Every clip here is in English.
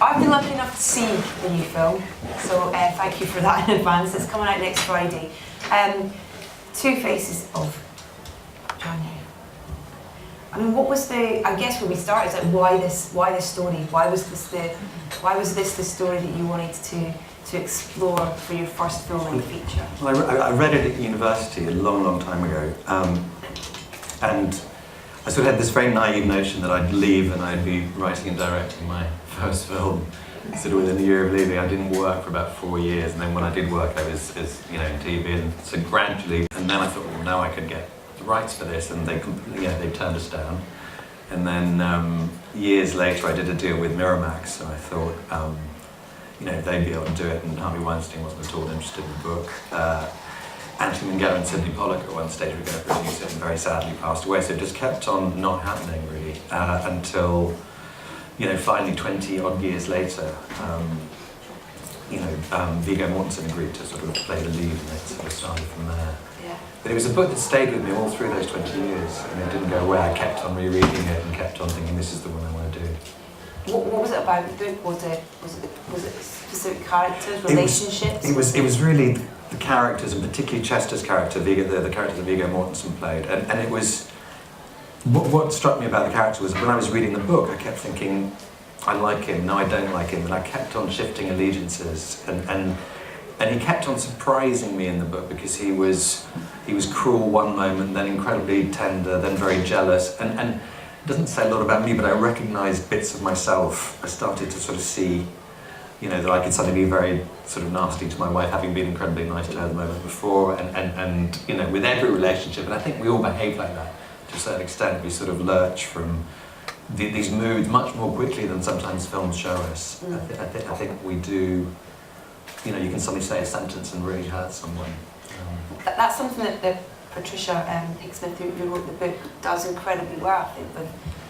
I've been lucky enough to see the new film, so thank you for that in advance. It's coming out next Friday. Two Faces of January. I mean, what was the? I guess when we started, it's like why this story? Why was this the story that you wanted to explore for your first film-length feature? Well, I read it at university a long time ago, and I sort of had this very naive notion that I'd leave and I'd be writing and directing my first film. Sort of within a year of leaving, I didn't work for about 4 years, and then when I did work, I was in TV, and so gradually, and then I thought, well, now I could get the rights for this, and they completely, they turned us down. And then years later, I did a deal with Miramax, and I thought, they'd be able to do it, and Harvey Weinstein wasn't at all interested in the book. Anthony Minghella and Sidney Pollack at one stage were going to produce it, and very sadly passed away, so it just kept on not happening, really, until finally 20 odd years later, Viggo Mortensen agreed to sort of play the lead, and it sort of started from there. Yeah. But it was a book that stayed with me all through those 20 years, and it didn't go away. I kept on rereading it and kept on thinking, this is the one I want to do. What was it about the book? Was it specific characters, relationships? It was really the characters, and particularly Chester's character, the character that Viggo Mortensen played, and it was. What struck me about the character was when I was reading the book, I kept thinking, I like him, no I don't like him, and I kept on shifting allegiances, and he kept on surprising me in the book because he was cruel one moment, then incredibly tender, then very jealous, and it doesn't say a lot about me, but I recognised bits of myself. I started to sort of see, that I could suddenly be very sort of nasty to my wife, having been incredibly nice to her the moment before, and with every relationship, and I think we all behave like that. To a certain extent, we sort of lurch from these moods much more quickly than sometimes films show us. I think we do, you can suddenly say a sentence and really hurt someone. That's something that Patricia Highsmith, who wrote the book, does incredibly well, I think,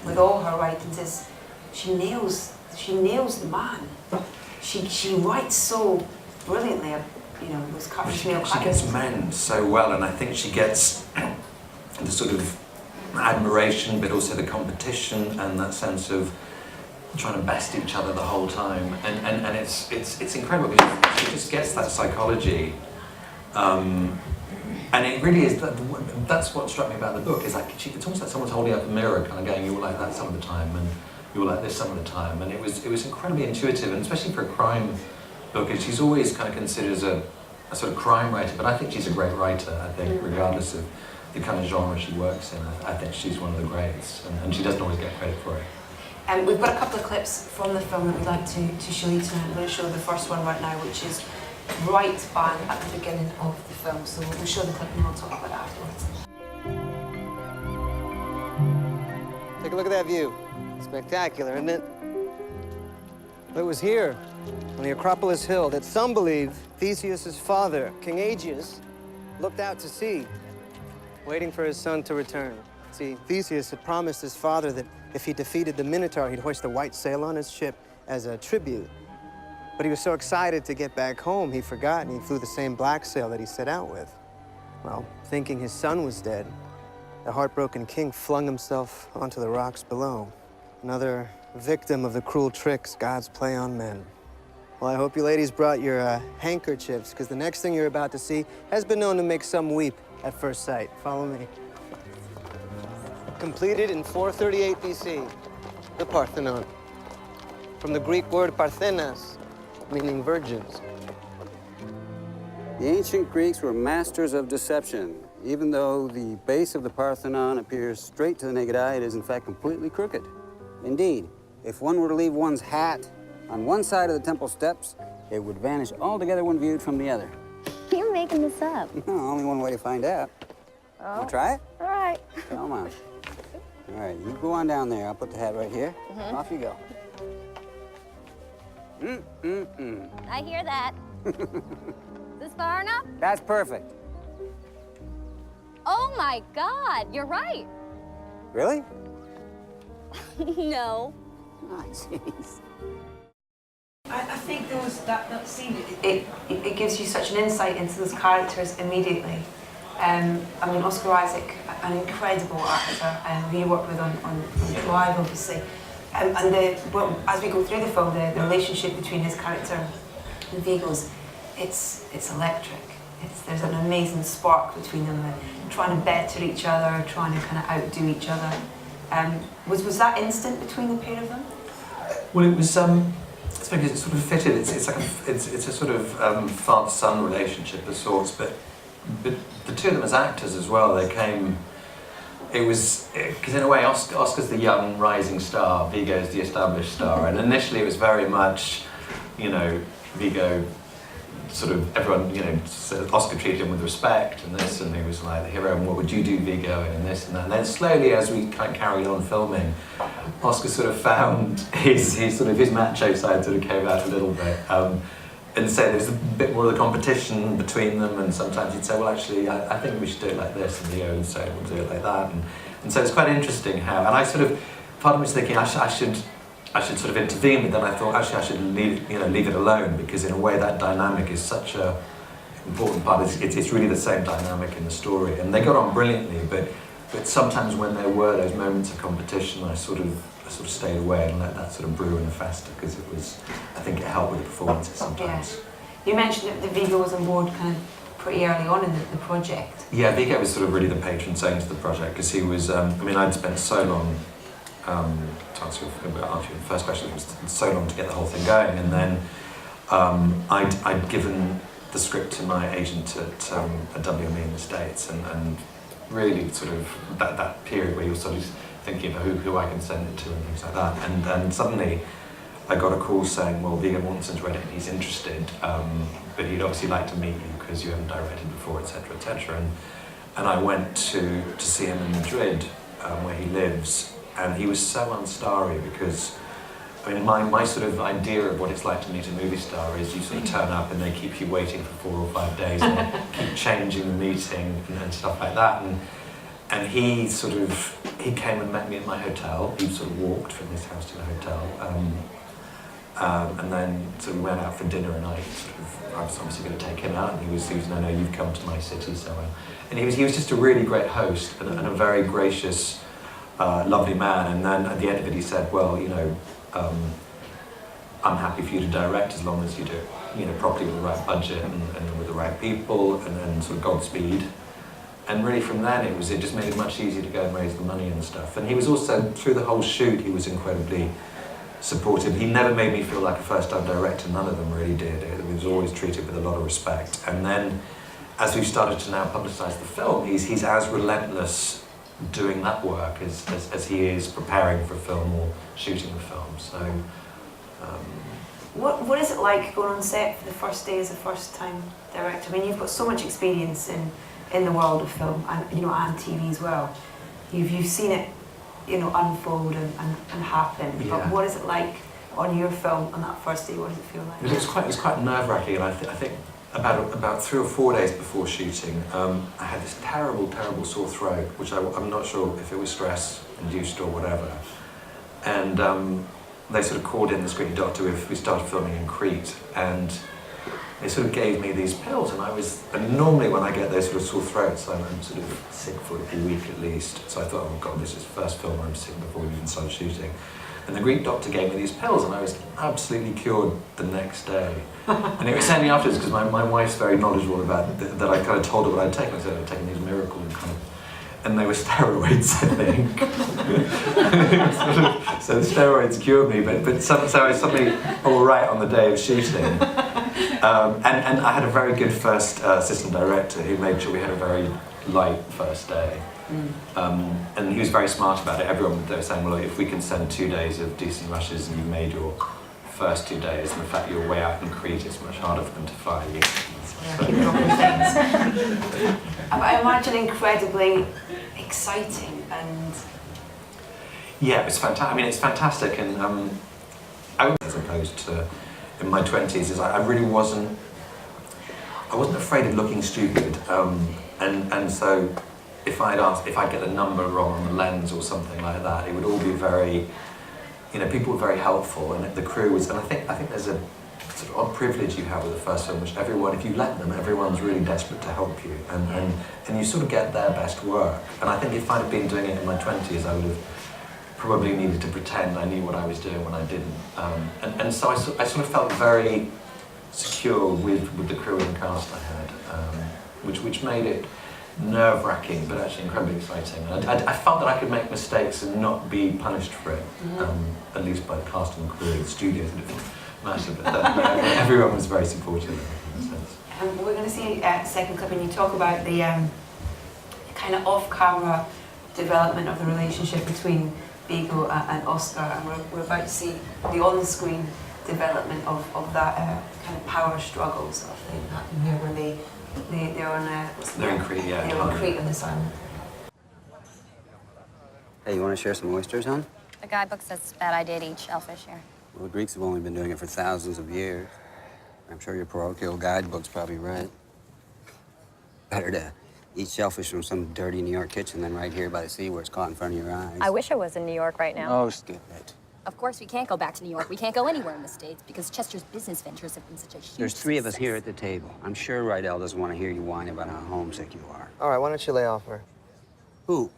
with all her writings, is she nails the man. She writes so brilliantly, those male characters. She gets men so well, and I think she gets the sort of admiration, but also the competition and that sense of trying to best each other the whole time, and it's incredible because she just gets that psychology, and it really is that's what struck me about the book, is like it's almost like someone's holding up a mirror, kind of going, you're like that some of the time, and you're like this some of the time, and it was incredibly intuitive, and especially for a crime book, she's always kind of considered as a sort of crime writer, but I think she's a great writer. I think regardless of the kind of genre she works in, I think she's one of the greats, and she doesn't always get credit for it. We've got a couple of clips from the film that we'd like to show you tonight. I'm going to show the first one right now, which is right bang at the beginning of the film. So we'll show the clip and we'll talk about it afterwards. Take a look at that view. Spectacular, isn't it? It was here, on the Acropolis Hill, that some believe Theseus' father, King Aegeus, looked out to sea, waiting for his son to return. See, Theseus had promised his father that if he defeated the Minotaur, he'd hoist a white sail on his ship as a tribute. But he was so excited to get back home, he forgot, and he flew the same black sail that he set out with. Well, thinking his son was dead, the heartbroken king flung himself onto the rocks below. Another victim of the cruel tricks gods play on men. Well, I hope you ladies brought your handkerchiefs, because the next thing you're about to see has been known to make some weep at first sight. Follow me. Completed in 438 BC, the Parthenon. From the Greek word parthenas, meaning virgins. The ancient Greeks were masters of deception. Even though the base of the Parthenon appears straight to the naked eye, it is in fact completely crooked. Indeed, if one were to leave one's hat on one side of the temple steps, it would vanish altogether when viewed from the other. You're making this up. No, only one way to find out. Oh. Wanna try it? All right. Come on. All right, you go on down there. I'll put the hat right here. Off you go. I hear that. Is this far enough? That's perfect. Oh my God, you're right. Really? No. Oh, jeez. I think that scene, it gives you such an insight into those characters immediately. I mean, Oscar Isaac, an incredible actor, who you worked with on Drive, obviously. well, as we go through the film, the relationship between his character and Vigo's, it's electric. There's an amazing spark between them, trying to better each other, trying to kind of outdo each other. Was that instant between the pair of them? Well, it was. It's because it sort of fitted. It's a sort of father-son relationship of sorts, but the two of them as actors as well. They came. It was because in a way Oscar's the young rising star, Vigo's the established star, and initially it was very much, Vigo. Sort of everyone, Oscar treated him with respect and this, and he was like the hero. And what would you do, Vigo? And this and that. And then slowly, as we kind of carried on filming, Oscar sort of found his macho side sort of came out a little bit. And so there was a bit more of the competition between them. And sometimes he'd say, well, actually, I think we should do it like this, and Vigo would say, we'll do it like that. And so it's quite interesting how. And I sort of, part of me was thinking I should sort of intervene, but then I thought actually I should leave it alone, because in a way that dynamic is such a important part. It's really the same dynamic in the story, and they got on brilliantly. But sometimes when there were those moments of competition, I sort of stayed away and let that sort of brew and fester, because I think it helped with the performances sometimes. Yeah. You mentioned that Vigo was on board kind of pretty early on in the project. Yeah, Vigo was sort of really the patron saint of the project, because he was. I'd spent so long. To answer your first question, it was so long to get the whole thing going, and then I'd given the script to my agent at WME in the States, and really sort of that period where you're sort of thinking about who I can send it to and things like that, and then suddenly I got a call saying, well, Viggo Mortensen's read it and he's interested, but he'd obviously like to meet you because you haven't directed before, etc., etc. And I went to see him in Madrid, where he lives. And he was so unstarry, because, my sort of idea of what it's like to meet a movie star is you sort of turn up and they keep you waiting for 4 or 5 days and keep changing the meeting and stuff like that. And he came and met me at my hotel. He sort of walked from his house to the hotel. And then sort of went out for dinner, and I was obviously going to take him out, and he was no, you've come to my city, so. And he was just a really great host and a very gracious, lovely man. And then at the end of it he said, well, I'm happy for you to direct as long as you do it, properly with the right budget and with the right people and sort of Godspeed. And really from then it just made it much easier to go and raise the money and stuff. And he was also, through the whole shoot, he was incredibly supportive. He never made me feel like a first-time director, none of them really did. He was always treated with a lot of respect. And then as we've started to now publicise the film, he's as relentless doing that work as he is preparing for a film or shooting the film. So, what is it like going on set for the first day as a first-time director? You've got so much experience in the world of film and and TV as well. You've seen it unfold and happen. Yeah. But what is it like on your film on that first day? What does it feel like? It was quite nerve-wracking, and I think. About 3 or 4 days before shooting, I had this terrible sore throat, which I'm not sure if it was stress-induced or whatever. And they sort of called in the screen doctor if we started filming in Crete, and they sort of gave me these pills, and normally when I get those sort of sore throats, I'm sort of sick for a week at least. So I thought, oh God, this is the first film where I'm sick before we even started shooting. And the Greek doctor gave me these pills, and I was absolutely cured the next day. And it was only afterwards, because my wife's very knowledgeable about that I kind of told her what I'd taken. I said I'd taken these miracle and they were steroids, I think. So the steroids cured me, so I was suddenly all right on the day of shooting. And I had a very good first assistant director who made sure we had a very light first day. And he was very smart about it. Everyone they were saying, well, if we can send 2 days of decent rushes and you made your first 2 days, and the fact you're way out in Crete, it's much harder for them to fire you. I imagine incredibly exciting and... Yeah, it's fantastic. It's fantastic, and as opposed to in my 20s, is I really wasn't afraid of looking stupid, and so if I get a number wrong on the lens or something like that, it would all be very, people were very helpful, and the crew was, and I think there's a sort of odd privilege you have with the first film, which everyone, if you let them, everyone's really desperate to help you, and you sort of get their best work. And I think if I'd have been doing it in my 20s, I would have probably needed to pretend I knew what I was doing when I didn't. And so I sort of felt very secure with the crew and cast I had, which made it nerve-wracking but actually incredibly exciting. I felt that I could make mistakes and not be punished for it, at least by the cast and crew. The studios didn't matter, but everyone was very supportive in a sense. We're going to see a second clip, and you talk about the kind of off-camera development of the relationship between Viggo and Oscar, and we're about to see the on-screen development of that kind of power struggle sort of thing happening here when they're on They're in Crete, yeah. They're in Crete on this island. Hey, you want to share some oysters, hon? The guidebook says it's a bad idea to eat shellfish here. Well, the Greeks have only been doing it for thousands of years. I'm sure your parochial guidebook's probably right. Better to eat shellfish from some dirty New York kitchen than right here by the sea where it's caught in front of your eyes. I wish I was in New York right now. Oh, skip it. Of course, we can't go back to New York. We can't go anywhere in the States because Chester's business ventures have been such a huge There's three of us success. here at the table. I'm sure Rydell doesn't want to hear you whine about how homesick you are. All right, why don't you lay off her? Who?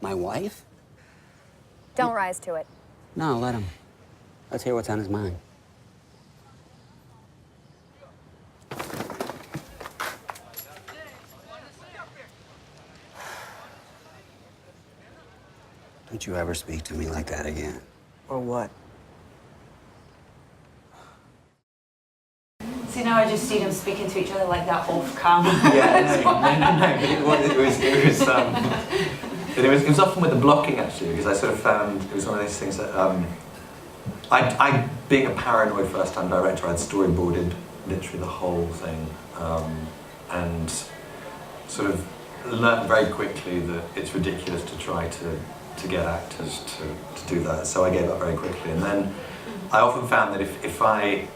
My wife? Don't rise to it. No, let him. Let's hear what's on his mind. Don't you ever speak to me like that again. Or what? See, now I just see them speaking to each other like that off camera. Yeah, no, but it was often with the blocking actually, because I sort of found it was one of those things that I being a paranoid first-time director, I'd storyboarded literally the whole thing, and sort of learned very quickly that it's ridiculous to try to get actors to do that. So I gave up very quickly, and then I often found that if I,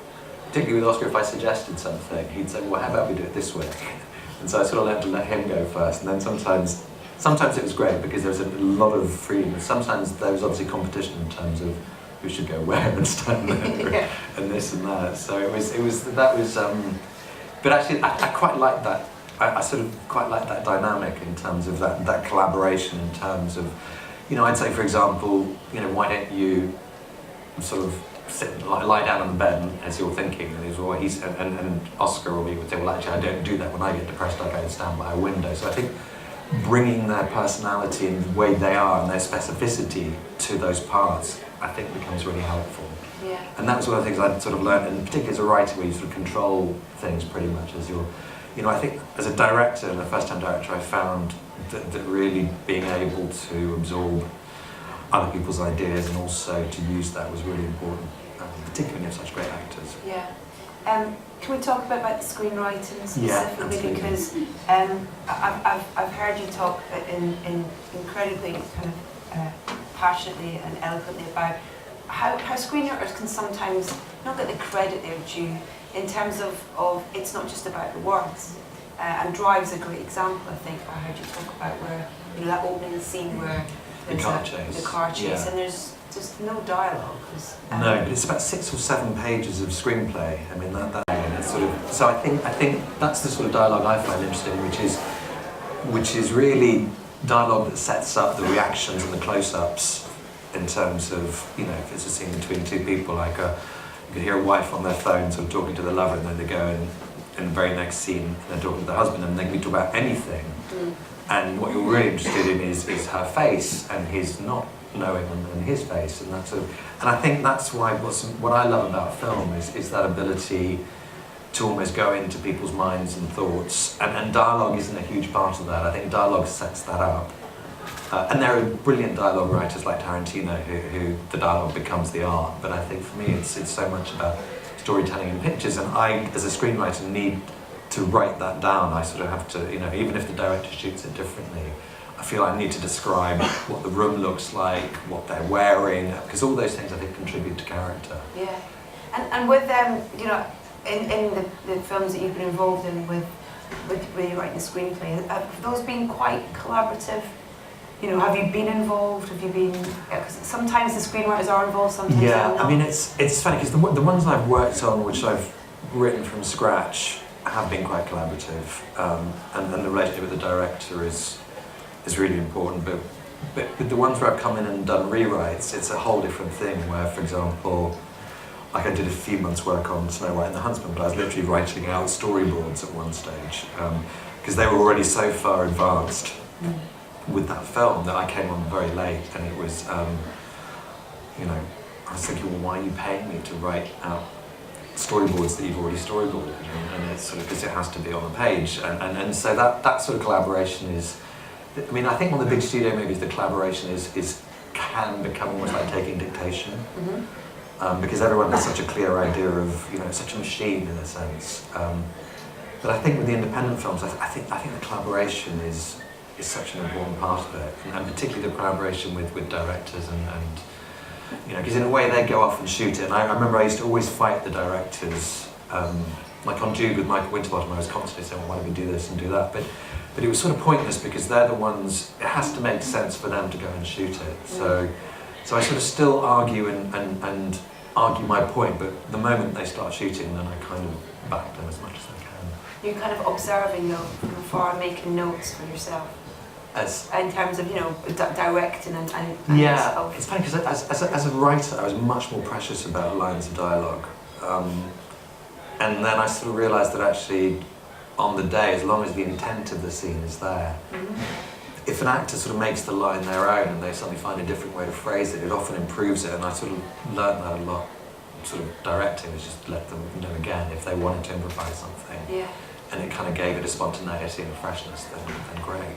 particularly with Oscar, if I suggested something, he'd say, well, how about we do it this way? And so I sort of had to let him go first, and then sometimes it was great because there was a lot of freedom. Sometimes there was obviously competition in terms of who should go where and stand there, Yeah. and this and that. So it was but actually I quite liked that. I sort of quite liked that dynamic in terms of that collaboration in terms of, you know, I'd say for example, you know, why don't you sort of lie down on the bed as you're thinking, and Oscar or me would say, well actually I don't do that. When I get depressed I go and stand by a window. So I think bringing their personality and the way they are and their specificity to those parts, I think becomes really helpful. Yeah. And that was one of the things I'd sort of learned, and particularly as a writer where you sort of control things pretty much as you're, you know, I think as a director and a first-time director I found that really being able to absorb other people's ideas and also to use that was really important, particularly when you have such great actors. Yeah. Can we talk a bit about the screenwriting specifically? Yeah, because I've heard you talk in incredibly kind of passionately and eloquently about how screenwriters can sometimes not get the credit they're due in terms of it's not just about the words. And Drive's a great example, I think. I heard you talk about where, you know, that opening scene where there's the car chase, yeah. and there's just no dialogue. No, but it's about 6 or 7 pages of screenplay. I mean, and it's sort of, so I think that's the sort of dialogue I find interesting, which is really dialogue that sets up the reactions and the close-ups in terms of, you know, if it's a scene between two people, like you could hear a wife on their phone sort of talking to the lover, and then they go in the very next scene they're talking to the husband, and they can talk about anything. And what you're really interested in is her face and his not knowing and his face, and that sort of, and I think that's why what I love about film is that ability to almost go into people's minds and thoughts, and dialogue isn't a huge part of that. I think dialogue sets that up. And there are brilliant dialogue writers like Tarantino who the dialogue becomes the art, but I think for me it's so much about storytelling in pictures, and I, as a screenwriter, need to write that down. I sort of have to, you know, even if the director shoots it differently, I feel I need to describe what the room looks like, what they're wearing, because all those things I think contribute to character. Yeah, and with them, you know, in the films that you've been involved in with really writing the screenplay, have those been quite collaborative? You know, have you been involved? Have you been? Because sometimes the screenwriters are involved, sometimes they're not. I mean, it's funny because the ones I've worked on, which I've written from scratch, have been quite collaborative, and the relationship with the director is really important. But but the ones where I've come in and done rewrites, it's a whole different thing. Where, for example, like I did a few months' work on Snow White and the Huntsman, but I was literally writing out storyboards at one stage because they were already so far advanced with that film that I came on very late, and it was, you know, I was thinking, well, why are you paying me to write out storyboards that you've already storyboarded? And it's sort of because it has to be on the page, and so that sort of collaboration is. I mean, I think on the big studio movies, the collaboration can become almost like taking dictation, because everyone has such a clear idea of, you know, it's such a machine in a sense. But I think with the independent films, I think the collaboration is such an important part of it, and particularly the collaboration with directors and you know, because in a way they go off and shoot it. And I remember I used to always fight the directors, like on Jude with Michael Winterbottom, I was constantly saying, well, why don't we do this and do that? But it was sort of pointless because they're the ones, it has to make sense for them to go and shoot it. So I sort of still argue and argue my point, but the moment they start shooting, then I kind of back them as much as I can. You're kind of observing though from afar, making notes for yourself. In terms of, you know, directing and yeah, yourself. It's funny because as a writer, I was much more precious about lines of dialogue. And then I sort of realised that actually, on the day, as long as the intent of the scene is there, if an actor sort of makes the line their own and they suddenly find a different way to phrase it, it often improves it. And I sort of learned that a lot, sort of directing, is just let them know again if they wanted to improvise something. Yeah. And it kind of gave it a spontaneity and a freshness, then great.